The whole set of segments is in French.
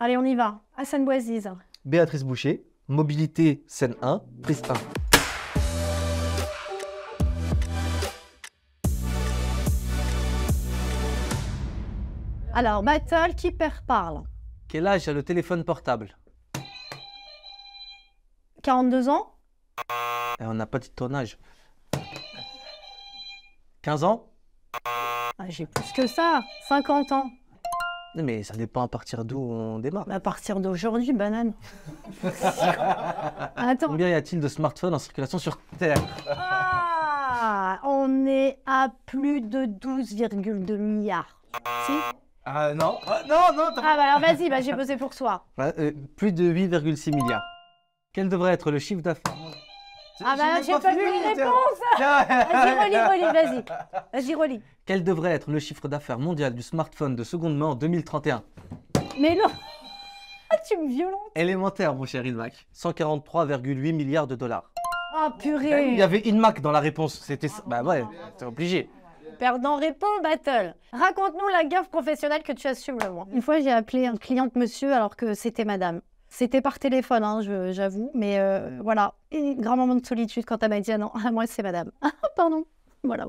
Allez, on y va. Hassan Bouaziz. Béatrice Boucher, mobilité scène 1, prise 1. Alors, battle, qui parle? Quel âge a le téléphone portable? 42 ans? On n'a pas dit ton âge. 15 ans? Ah, j'ai plus que ça, 50 ans. Mais ça dépend à partir d'où on démarre. À partir d'aujourd'hui, banane. Attends. Combien y a-t-il de smartphones en circulation sur Terre? Ah, on est à plus de 12,2 milliards. Si? Non. Non. Ah, bah alors vas-y, bah, j'ai posé pour toi. Plus de 8,6 milliards. Quel devrait être le chiffre d'affaires? Ah bah j'ai pas vu les réponses. Vas-y, relis, vas-y. Vas-y, relis. Quel devrait être le chiffre d'affaires mondial du smartphone de seconde main en 2031? Mais non. Ah, tu me violentes. Élémentaire, mon cher Inmac. 143,8 milliards de dollars. Oh purée. Il y avait Inmac dans la réponse. C'était... Bah ouais, t'es obligé. Perdant répond, battle. Raconte-nous la gaffe professionnelle que tu assumes le moins. Une fois, j'ai appelé un client de monsieur alors que c'était madame. C'était par téléphone, hein, j'avoue, mais voilà. Et grand moment de solitude quand elle m'a dit ah non, moi c'est madame. Ah pardon. Voilà.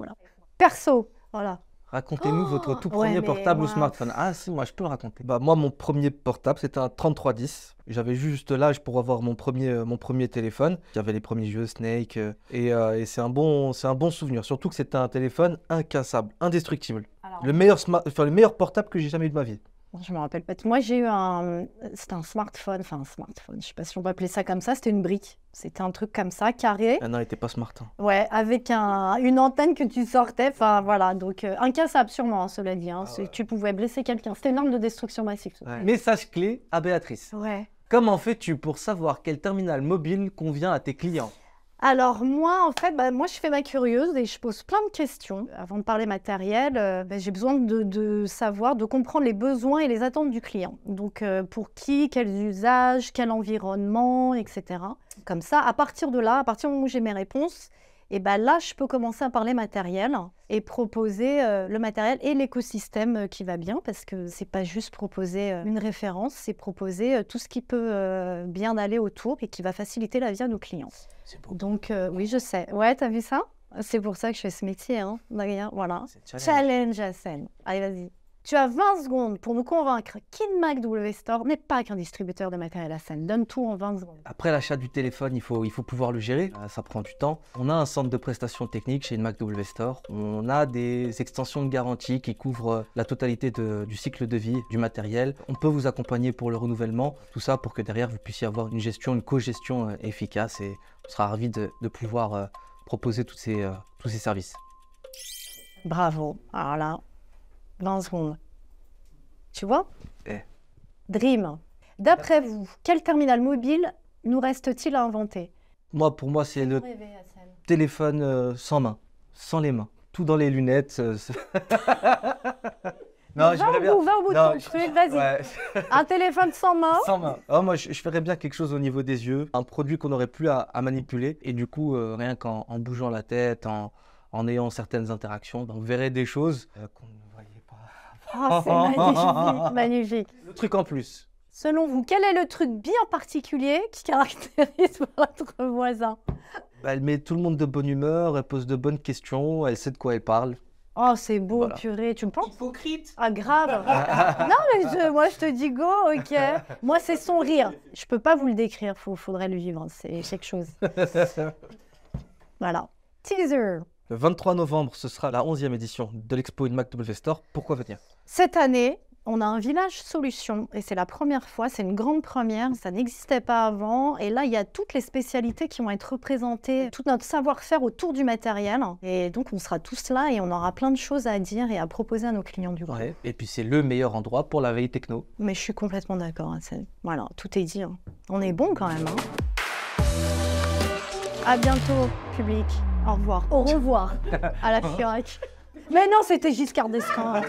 Perso, voilà. Racontez-nous votre tout premier portable ou smartphone. Ah si, moi je peux le raconter. Bah moi mon premier portable c'était un 3310. J'avais juste l'âge pour avoir mon premier téléphone. J'avais les premiers jeux Snake et c'est un bon souvenir. Surtout que c'était un téléphone incassable, indestructible. Alors, le meilleur portable que j'ai jamais eu de ma vie. Je me rappelle pas. Moi, j'ai eu c'était un smartphone, je sais pas si on peut appeler ça comme ça, c'était une brique. C'était un truc comme ça, carré. Ah non, il était pas smart. Hein. Ouais, avec une antenne que tu sortais, enfin voilà, donc incassable sûrement, hein, cela dit. Hein, ouais. Tu pouvais blesser quelqu'un. C'était une arme de destruction massive. Ouais. Message clé à Béatrice. Ouais. Comment fais-tu pour savoir quel terminal mobile convient à tes clients? Alors moi, en fait, moi je fais ma curieuse et je pose plein de questions. Avant de parler matériel, j'ai besoin de savoir, de comprendre les besoins et les attentes du client. Donc pour qui, quels usages, quel environnement, etc. Comme ça, à partir du moment où j'ai mes réponses, et là je peux commencer à parler matériel et proposer le matériel et l'écosystème qui va bien, parce que c'est pas juste proposer une référence, c'est proposer tout ce qui peut bien aller autour et qui va faciliter la vie à nos clients. C'est beau. Donc oui, je sais. Ouais, t'as vu ça? C'est pour ça que je fais ce métier, hein. D'ailleurs, voilà. Challenge Hassan. Allez, vas-y. Tu as 20 secondes pour nous convaincre qu'Inmac W Store n'est pas qu'un distributeur de matériel Hassan. Donne tout en 20 secondes. Après l'achat du téléphone, il faut pouvoir le gérer. Ça prend du temps. On a un centre de prestations techniques chez Inmac W Store. On a des extensions de garantie qui couvrent la totalité du cycle de vie du matériel. On peut vous accompagner pour le renouvellement. Tout ça pour que derrière, vous puissiez avoir une co-gestion efficace. Et on sera ravis de pouvoir proposer tous ces services. Bravo. Alors là, 20 secondes. Tu vois? Eh. Dream. D'après vous, quel terminal mobile nous reste-t-il à inventer? Pour moi, c'est le téléphone sans main, sans les mains. Tout dans les lunettes. Non, va au bout de ton truc, vas-y. Ouais. Un téléphone sans main. Sans main. Oh, moi, je ferais bien quelque chose au niveau des yeux. Un produit qu'on n'aurait plus à manipuler. Et du coup, rien qu'en bougeant la tête, en ayant certaines interactions, vous verrez des choses qu'on ne voyait pas. Oh, c'est magnifique, magnifique. Le truc en plus. Selon vous, quel est le truc bien particulier qui caractérise votre voisin? Elle met tout le monde de bonne humeur, elle pose de bonnes questions, elle sait de quoi elle parle. Oh, c'est beau, voilà. Purée, tu me penses? Hypocrite. Ah, grave. Non, mais moi, je te dis go, ok. Moi, c'est son rire. Je peux pas vous le décrire, faudrait le vivre, c'est quelque chose. Voilà. Teaser. Le 23 novembre, ce sera la 11e édition de l'expo Inmac W Store. Pourquoi venir? Cette année, on a un village solution et c'est la première fois, c'est une grande première, ça n'existait pas avant. Et là, il y a toutes les spécialités qui vont être représentées, tout notre savoir-faire autour du matériel. Et donc, on sera tous là et on aura plein de choses à dire et à proposer à nos clients du coup. Ouais. Et puis, c'est le meilleur endroit pour la veille techno. Mais je suis complètement d'accord. Hein, voilà, tout est dit. Hein. On est bon quand même. Hein. À bientôt, public. Au revoir. Au revoir à la FIAC. Mais non, c'était Giscard d'Estaing.